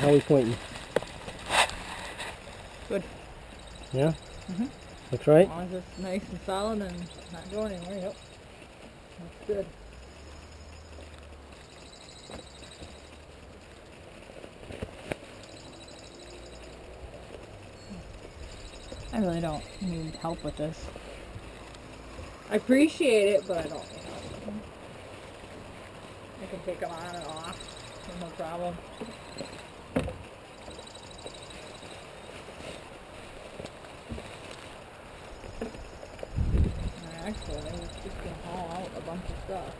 How are we pointing? Good. Yeah? Mm-hmm. Looks right? As long as it's nice and solid and not going anywhere, yep. That's good. I really don't need help with this. I appreciate it, but I don't need help. I can take them on and off, no problem. Actually, I was just going to haul out a bunch of stuff.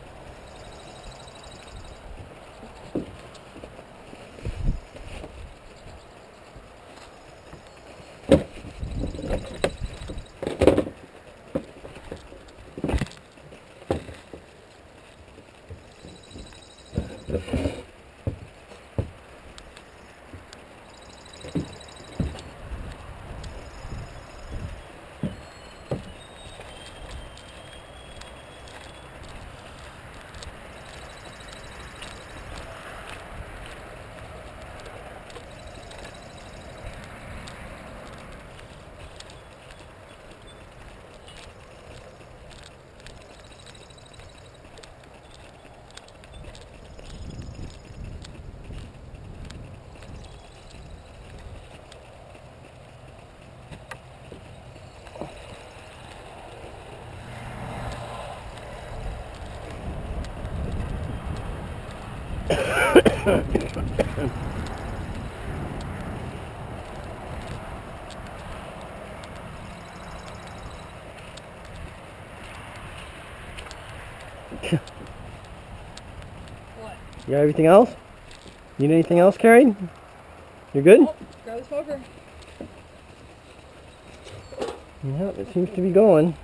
What? You got everything else? Need anything else carried? You're good? Oh, grab the smoker. Yeah, it seems to be going.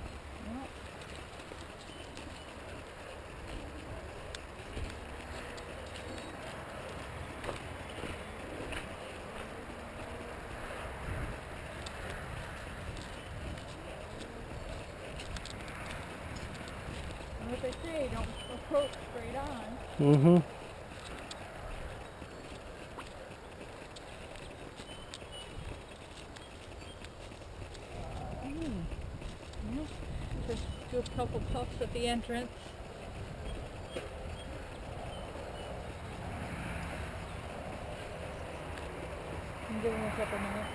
What they say, don't approach straight on. Mm-hmm. Just do a couple puffs at the entrance. And give them a couple minutes.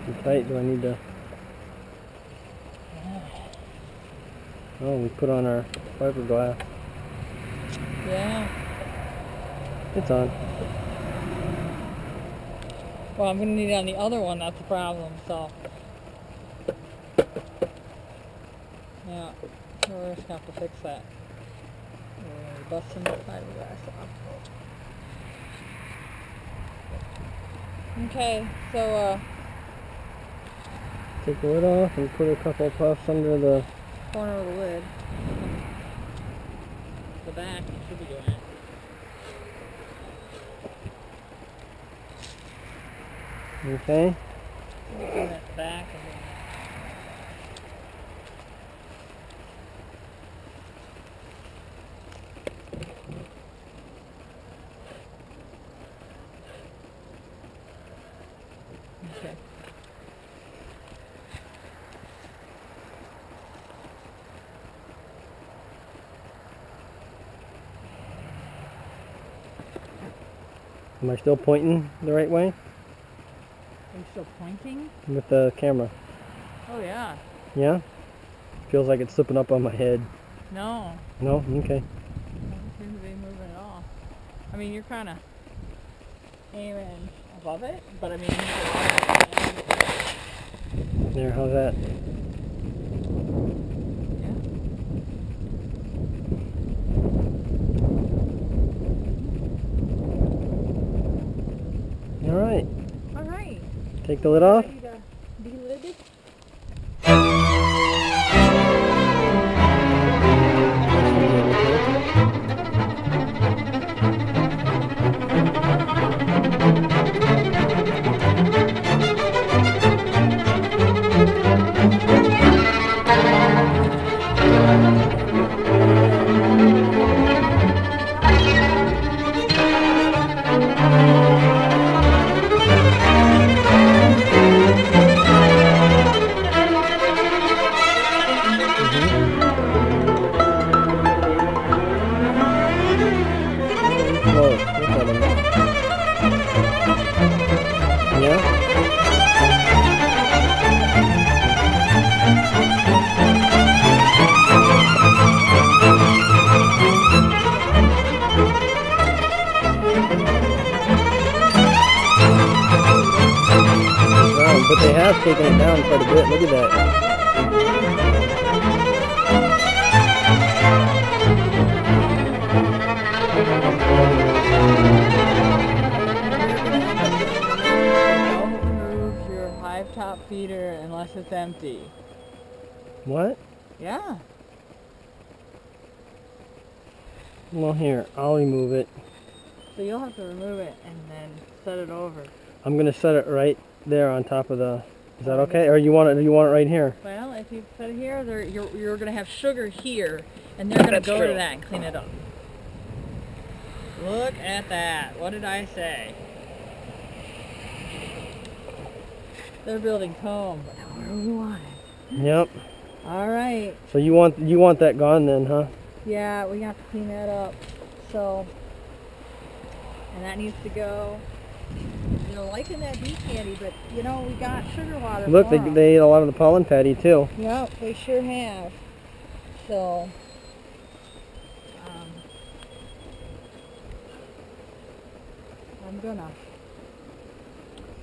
Too tight? Do I need to? Oh, we put on our fiberglass. Yeah. It's on. Well, I'm going to need it on the other one, that's the problem, so. Yeah, so we're just going to have to fix that. We're busting the fiberglass off. Okay, so, Take the lid off and put a couple puffs under the... corner of the lid. The back, you should be doing it. Okay. Should be doing that back and then. Okay. Am I still pointing the right way? Are you still pointing? With the camera. Oh yeah. Yeah? Feels like it's slipping up on my head. No. No? Okay. Doesn't seem to be moving at all. I mean, you're kind of aiming at above it, but I mean, There, how's that? All right. all right. Take the lid off. Ready to de-lid it? Close. Look at him. Yeah? But they have taken it down quite a bit. Look at that. Don't remove your hive top feeder unless it's empty. What? Yeah. Well, here, I'll remove it. So you'll have to remove it and then set it over. I'm going to set it right there on top of the... Is that okay? Or you want it right here? Well, if you set it here, you're going to have sugar here, and they're going to go to that and clean it up. Look at that. What did I say? They're building comb, but not where we want it. Yep. All right. So you want that gone then, huh? Yeah, we have to clean that up. So, and that needs to go. They're liking that bee candy, but you know, we got sugar water. Look, for 'em. they ate a lot of the pollen patty too. Yep, they sure have. So, I'm gonna.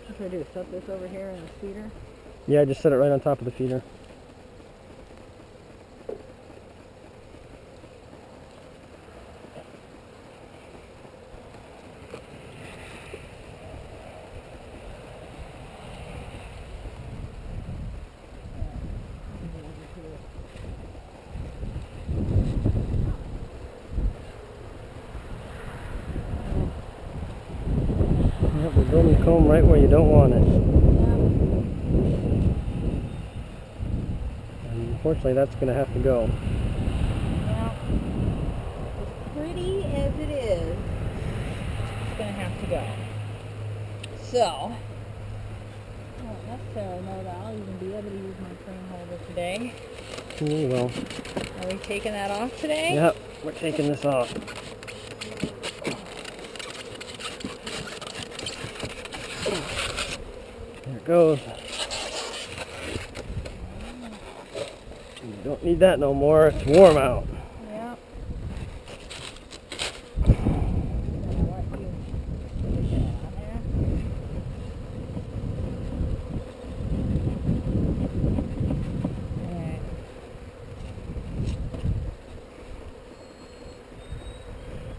What should I do? Set this over here in the feeder? Yeah, just set it right on top of the feeder. Yep, we're building the comb right where you don't want it. And unfortunately, that's going to have to go. Well, as pretty as it is, it's going to have to go. So, I don't necessarily know that I'll even be able to use my frame holder today. You will. Are we taking that off today? Yep, we're taking this off. There it goes. You don't need that no more. It's warm out. Yep.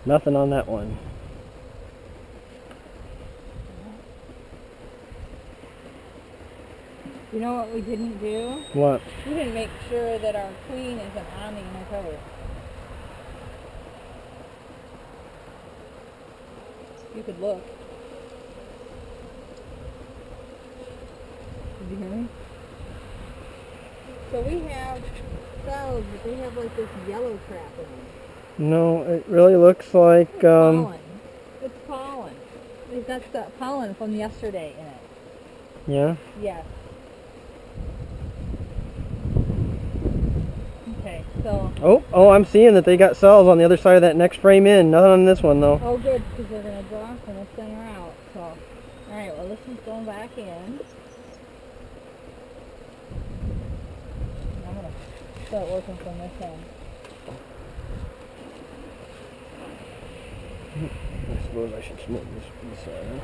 Nothing on that one. You know what we didn't do? What? We didn't make sure that our queen isn't on the inner cover. You could look. Did you hear me? So we have cells, but they have like this yellow crap in them. No, it really looks like Pollen. It's pollen. That's the pollen from yesterday in it. yeah. Yes. Okay, so. Oh, I'm seeing that they got cells on the other side of that next frame in. Nothing on this one though. Oh, good, because they're going to draw from the center out. So, all right. Well, this one's going back in. I'm going to start working from this end. I suppose I should smoke this side. Huh?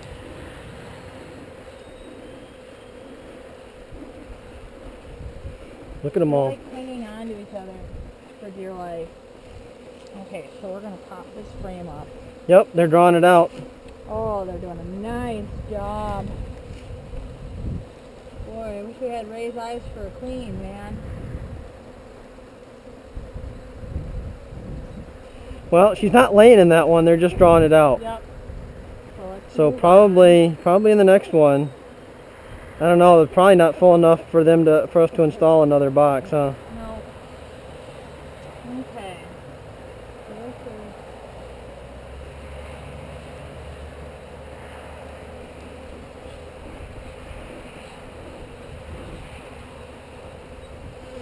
Look at them They're all. like hanging on to each other for dear life. Okay, so we're gonna pop this frame up. Yep, they're drawing it out. Oh, they're doing a nice job. Boy, I wish we had Ray's eyes for a queen, man. Well, she's not laying in that one. They're just drawing it out. Yep. So let's So move probably in the next one. I don't know. They're probably not full enough for us to install another box, huh? on. No. Okay. So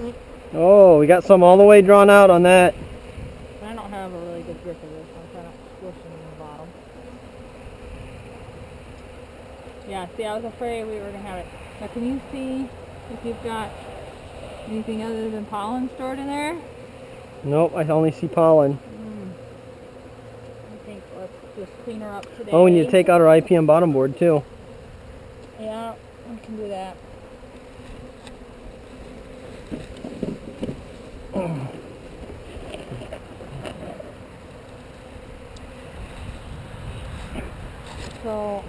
this is... Oh, we got some all the way drawn out on that. I don't have a really good grip of this. I'm kind of squishing in the bottom. Yeah, see, I was afraid we were going to have it. Now, can you see if you've got anything other than pollen stored in there? Nope, I only see pollen. I think let's just clean her up today. Oh, we need to take out our IPM bottom board too. Yeah, we can do that. So,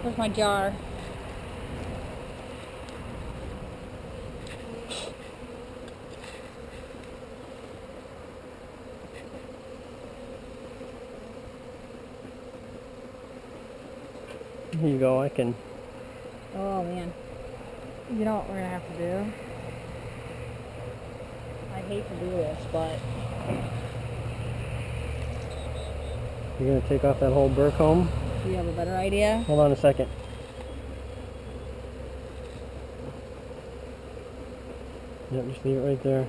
where's my jar? Here you go, I can... Oh man. You know what we're gonna have to do? I hate to do this, but You're gonna take off that whole burr comb? do you have a better idea? Hold on a second. Yep, just leave it right there.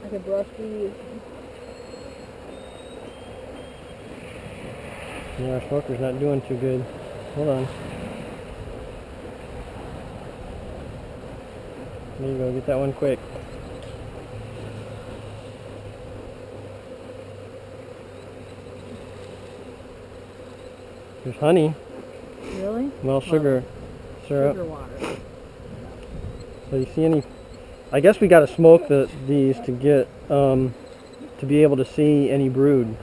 I could brush these. Yeah, our smoker's not doing too good. Hold on. There you go, get that one quick. There's honey. Really? Well, sugar. Syrup. Sugar water. So you see any... I guess we gotta smoke these to get, to be able to see any brood.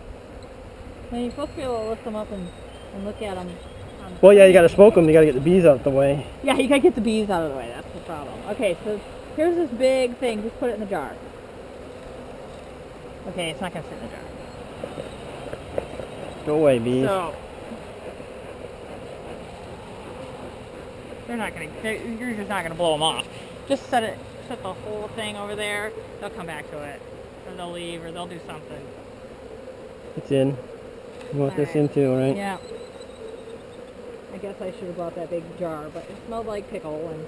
Now you're supposed to be able to lift them up and look at them. Well, yeah, you gotta smoke them, you gotta get the bees out the way. Yeah, you gotta get the bees out of the way, that's the problem. Okay, so here's this big thing, just put it in the jar. Okay, it's not gonna fit in the jar. Go away, bees. So, you're just not gonna blow them off. Just set the whole thing over there, they'll come back to it. Or they'll leave, or they'll do something. It's in. You want this Alright. in too, right? Yeah. I guess I should have bought that big jar, but it smelled like pickle and...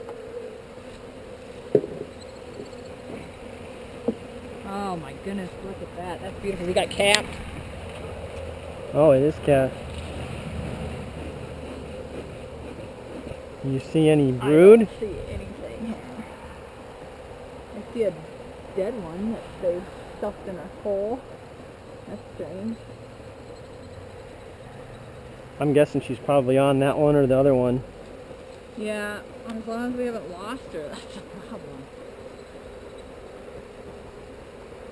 Oh my goodness, look at that. That's beautiful. We got capped. Oh, it is capped. Do you see any brood? I don't see anything here. I see a dead one that they've stuffed in a hole. That's strange. I'm guessing she's probably on that one or the other one. Yeah, as long as we haven't lost her, that's the problem.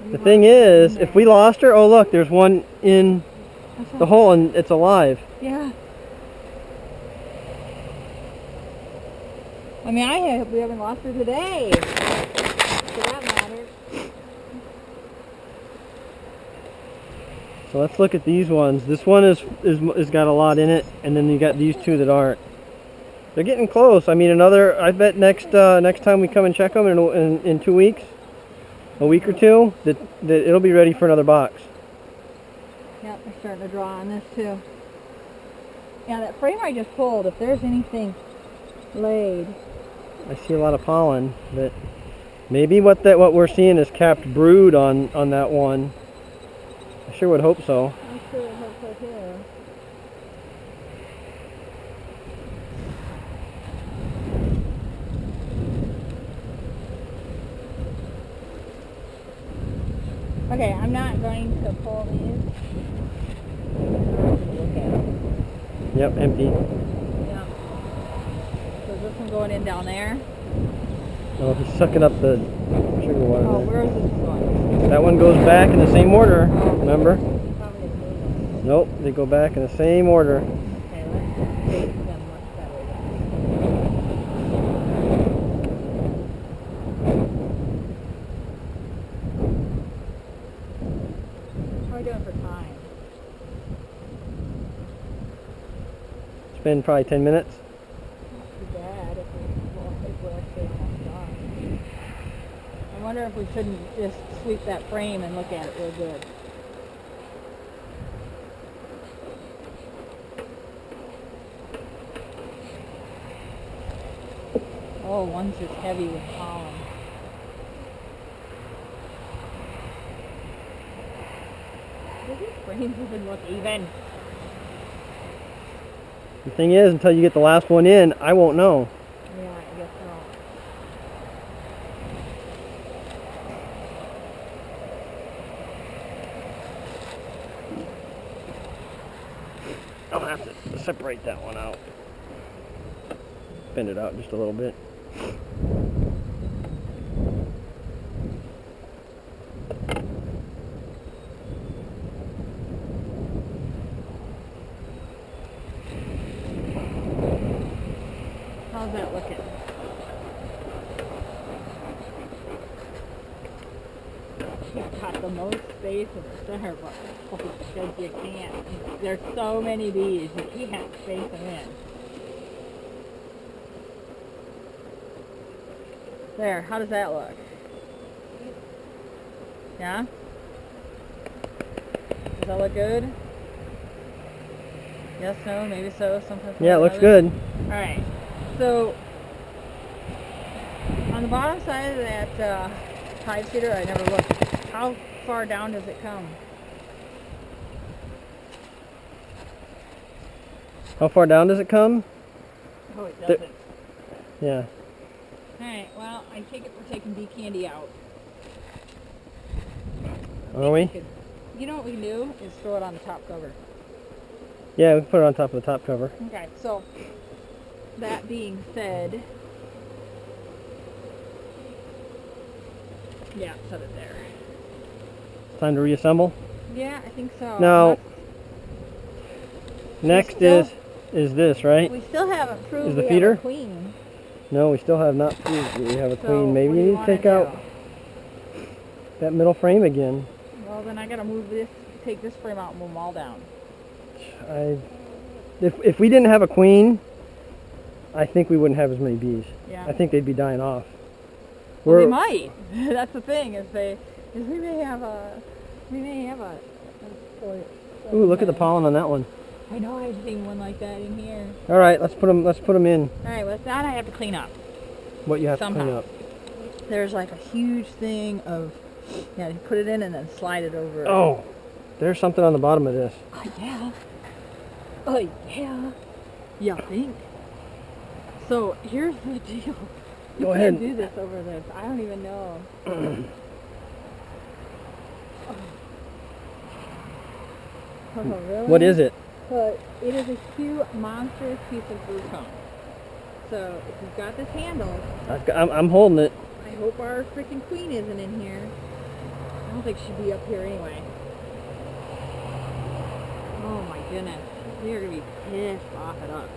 The thing is, if we lost her, oh look, there's one in the hole and it's alive. Yeah. I mean, I hope we haven't lost her today. For that matter. So let's look at these ones. This one is got a lot in it, and then you got these two that aren't. They're getting close. I mean, I bet next time we come and check them in 2 weeks, a week or two, that it'll be ready for another box. Yep, they're starting to draw on this too. Yeah, that frame I just pulled, if there's anything laid. I see a lot of pollen, but maybe what we're seeing is capped brood on that one. I sure would hope so. I sure would hope so too. Okay, I'm not going to pull these. I'm just going to look at them. Yep, empty. Yeah. So is this one going in down there? Oh, he's sucking up the sugar water. Oh, there. where is this one going? That one goes back in the same order. Remember? Probably didn't move them. Nope, they go back in the same order. Okay, let's face them much better then. How are we doing for time? It's been probably 10 minutes. Too bad if we're actually almost done. I wonder if we shouldn't just sweep that frame and look at it real good. Oh, one's just heavy with pollen. Does these frames even look even? The thing is, until you get the last one in, I won't know. Yeah, I guess so. I'll have to separate that one out. Bend it out just a little bit. How's that looking? You've got the most space in the center, but holy shit, you can't. There's so many bees, you can't space them in. There, how does that look? Yeah? Does that look good? Yes, no, maybe so, sometimes. Yeah, it looks good. Alright, so on the bottom side of that hive feeder, I never looked. How far down does it come? How far down does it come? Oh, it doesn't. Yeah. Alright, well, I take it we're taking bee candy out. Are we? You know what we can do is throw it on the top cover. Yeah, we can put it on top of the top cover. Okay, so that being said, yeah, set it there. Time to reassemble. Yeah, I think so. Now, next still- is this, right? We still haven't proved Is the we feeder? have a queen. No, we still have not proved that we have a So queen. Maybe what do you you need to wanna take out do? that middle frame again. Well, then I gotta move this, take this frame out and move them all down. If we didn't have a queen, I think we wouldn't have as many bees. Yeah. I think they'd be dying off. Well, they might. That's the thing. Is we may have a. Ooh, look at the pollen on that one. I know I've seen one like that in here. All right, let's put them in. All right, well that I have to clean up. What you have to clean Somehow. up. There's like a huge thing of, yeah, you put it in and then slide it over. Oh, there's something on the bottom of this. Yeah. Oh yeah. Yeah, I think. So here's the deal. You Go ahead. can't do this over this. I don't even know. Oh, really? What is it? But it is a huge, monstrous piece of glue cone. So if you've got this handle, I'm holding it. I hope our freaking queen isn't in here. I don't think she'd be up here anyway. Oh my goodness. We are going to be pissed off at us.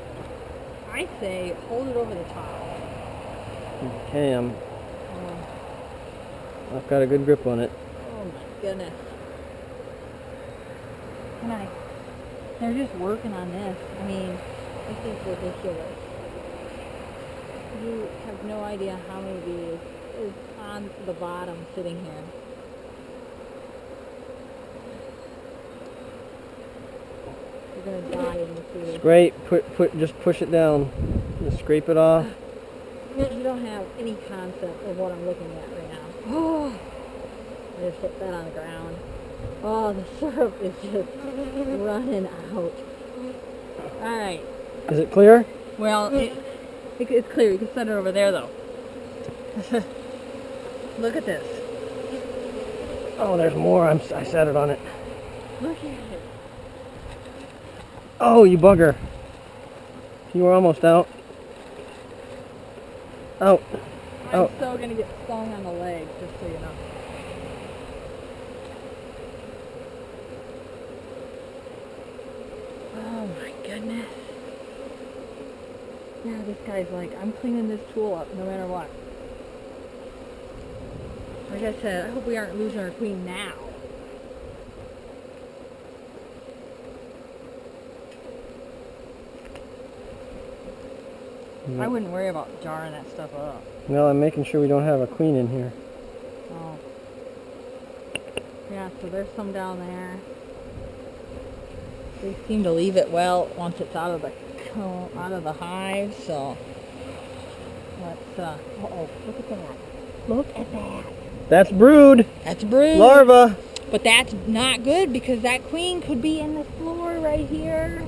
I say hold it over the top. Okay, Oh, I've got a good grip on it. oh my goodness. They're just working on this. I mean, this is ridiculous. You have no idea how many bees is on the bottom sitting here. You're gonna die in the food. Scrape, just push it down. Just scrape it off. You don't have any concept of what I'm looking at right now. Oh, I just hit that on the ground. Oh, the syrup is just running out. Alright. Is it clear? Well, it's clear. You can set it over there, though. Look at this. Oh, there's more. I set it on it. Look at it. Oh, you bugger. You were almost out. Out. I'm Out. still gonna get stung on the leg, just so you know. Oh my goodness. Yeah, this guy's like, I'm cleaning this tool up no matter what. Like I said, I hope we aren't losing our queen now. I wouldn't worry about jarring that stuff up. Well, I'm making sure we don't have a queen in here. Oh. Yeah, so there's some down there. They seem to leave it well once it's out of the hive, so let's uh-oh, look at that. Look at that. That's brood. That's brood. Larva. But that's not good because that queen could be in the floor right here.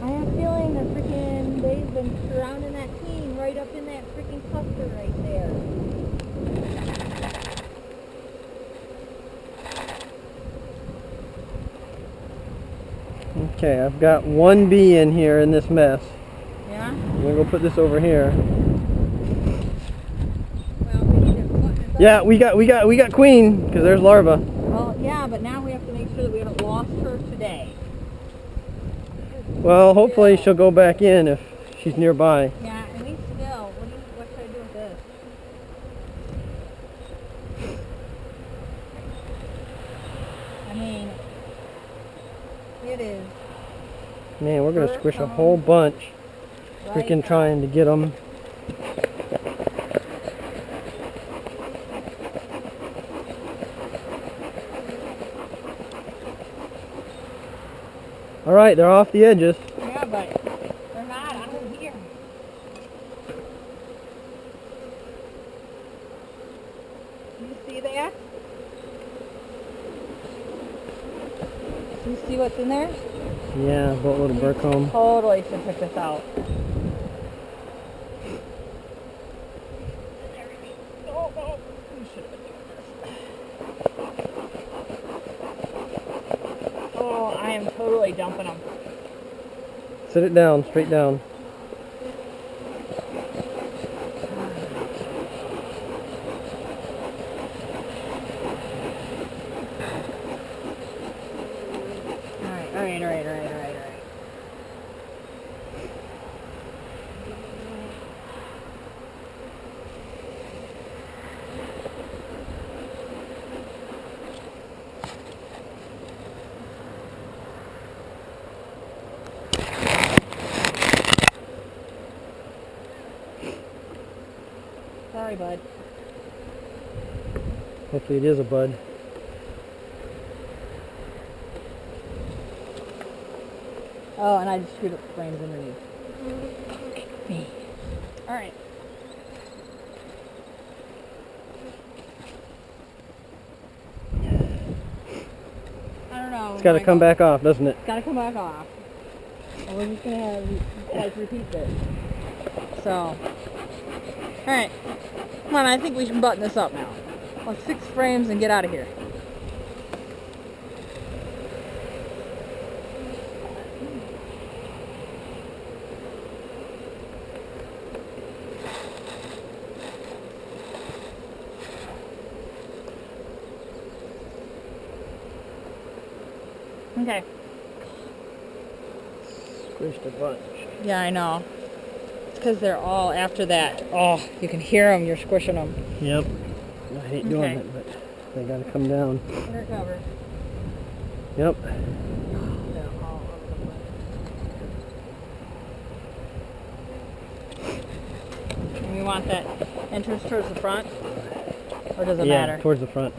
I have a feeling that freaking they've been surrounding that queen right up in that freaking cluster right there. Okay, I've got one bee in here in this mess. Yeah? I'm gonna go put this over here. Well, we need to button it up. Yeah, we got queen because there's larva. Well, yeah, but now we have to make sure that we haven't lost her today. Well, hopefully she'll go back in if she's nearby. Yeah, and we still, what should I do with this? I mean, it is. Man, we're gonna squish a whole bunch. Freaking trying to get them. All right, they're off the edges. Yeah, but they're not out here. Do you see that? Do you see what's in there? Yeah, boatload of burrcomb. Totally should pick this out. Oh, we should have been doing this. Oh, I am totally dumping them. Sit it down, straight down. All right. Sorry, bud. Hopefully it is a bud. Oh, and I just screwed up the frames underneath. Me. All right. I don't know. It's got to come back off, doesn't it? It's got to come back off. And we're just going to have you guys repeat this. So, all right. Come on, I think we should button this up now. Let's 6 frames and get out of here. Okay. Squished a bunch. Yeah, I know. It's because they're all after that. Oh, you can hear them. You're squishing them. Yep. I hate doing it, but they got to come down. Undercover. Yep. They're all over the place. And we want that entrance towards the front? Or does it matter? Towards the front.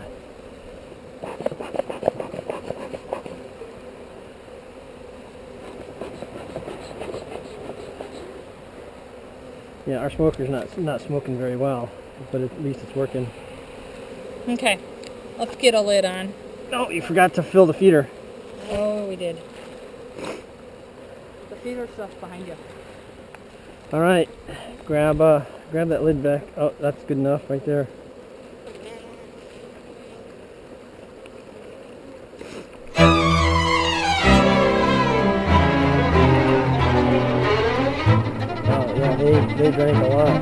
Yeah, our smoker's not smoking very well, but at least it's working. Okay, let's get a lid on. Oh, you forgot to fill the feeder. Oh, we did. The feeder stuff's behind you. All right, grab that lid back. Oh, that's good enough right there. They drank a lot.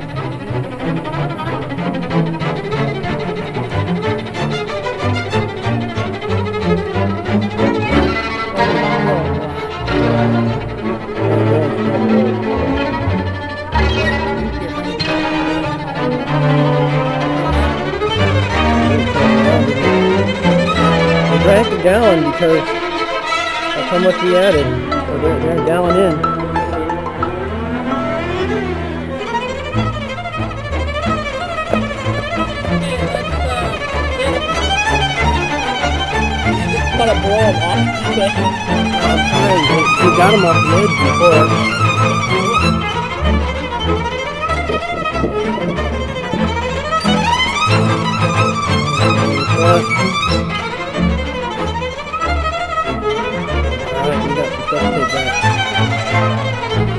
They drank a gallon because that's how much we added. So they're a gallon in. I'm gonna blow them off. I'm trying. We got them off the edge before. Alright, we got some stuff to take back.